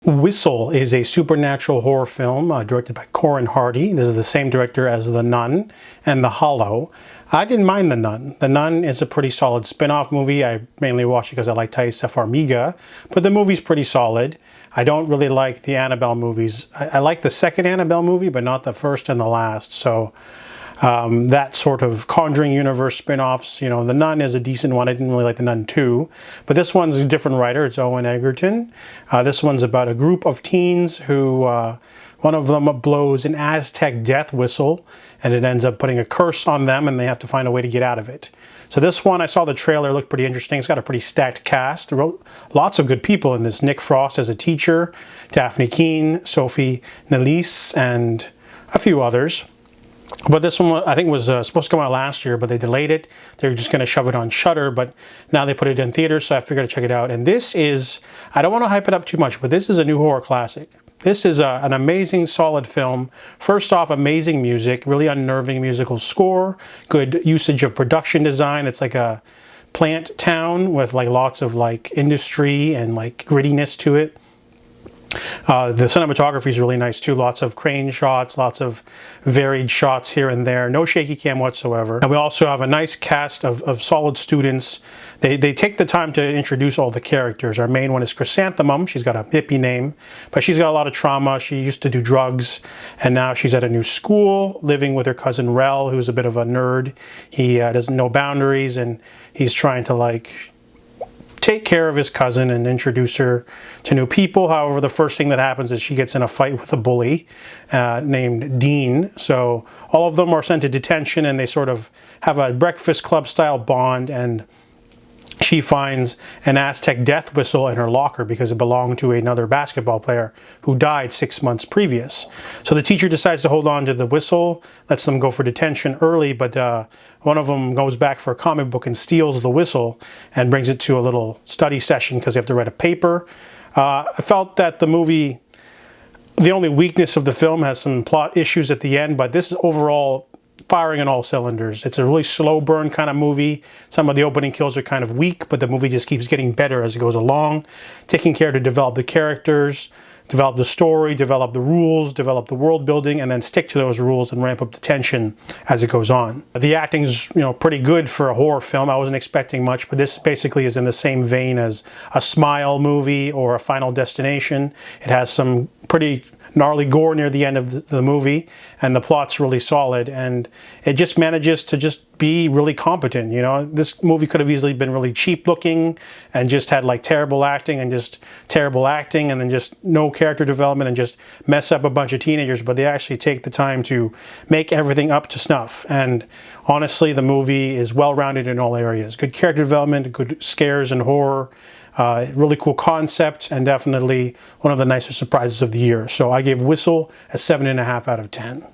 Whistle is a supernatural horror film directed by Corin Hardy. This is the same director as The Nun and The Hollow. I didn't mind The Nun. The Nun is a pretty solid spin-off movie. I mainly watch it because I like Taissa Farmiga, but the movie's pretty solid. I don't really like the Annabelle movies. I like the second Annabelle movie, but not the first and the last. So that sort of Conjuring universe spin-offs, The Nun is a decent one. I didn't really like The Nun 2, but this one's a different writer. It's Owen Egerton. This one's about a group of teens who, one of them blows an Aztec death whistle, and it ends up putting a curse on them, and they have to find a way to get out of it. So this one, I saw the trailer, looked pretty interesting. It's got a pretty stacked cast. Lots of good people in this. Nick Frost as a teacher, Daphne Keane, Sophie Nélisse, and a few others. But this one, I think, was supposed to come out last year, but they delayed it. They were just going to shove it on Shudder, but now they put it in theaters, so I figured I'd check it out. And this is, I don't want to hype it up too much, but this is a new horror classic. This is an amazing, solid film. First off, amazing music, really unnerving musical score, good usage of production design. It's like a plant town with lots of industry and grittiness to it. The cinematography is really nice too. Lots of crane shots, lots of varied shots here and there. No shaky cam whatsoever. And we also have a nice cast of solid students. They take the time to introduce all the characters. Our main one is Chrysanthemum. She's got a hippie name, but she's got a lot of trauma. She used to do drugs, and now she's at a new school, living with her cousin Rel, who's a bit of a nerd. He doesn't know boundaries, and he's trying to take care of his cousin and introduce her to new people. However, the first thing that happens is she gets in a fight with a bully named Dean. So all of them are sent to detention, and they sort of have a Breakfast Club style bond, and she finds an Aztec death whistle in her locker because it belonged to another basketball player who died 6 months previous. So the teacher decides to hold on to the whistle, lets them go for detention early, but one of them goes back for a comic book and steals the whistle and brings it to a little study session because they have to write a paper. I felt that the movie, the only weakness of the film, has some plot issues at the end, but this is overall firing on all cylinders. It's a really slow burn kind of movie. Some of the opening kills are kind of weak, but the movie just keeps getting better as it goes along, taking care to develop the characters, develop the story, develop the rules, develop the world building, and then stick to those rules and ramp up the tension as it goes on. The acting's pretty good for a horror film. I wasn't expecting much, but this basically is in the same vein as a Smile movie or a Final Destination. It has some pretty gnarly gore near the end of the movie, and the plot's really solid, and it just manages to just be really competent. This movie could have easily been really cheap looking and just had terrible acting and then just no character development and just mess up a bunch of teenagers, but they actually take the time to make everything up to snuff. And honestly, the movie is well-rounded in all areas. Good character development, good scares and horror, really cool concept, and definitely one of the nicer surprises of the year. So I gave Whistle a 7.5 out of 10.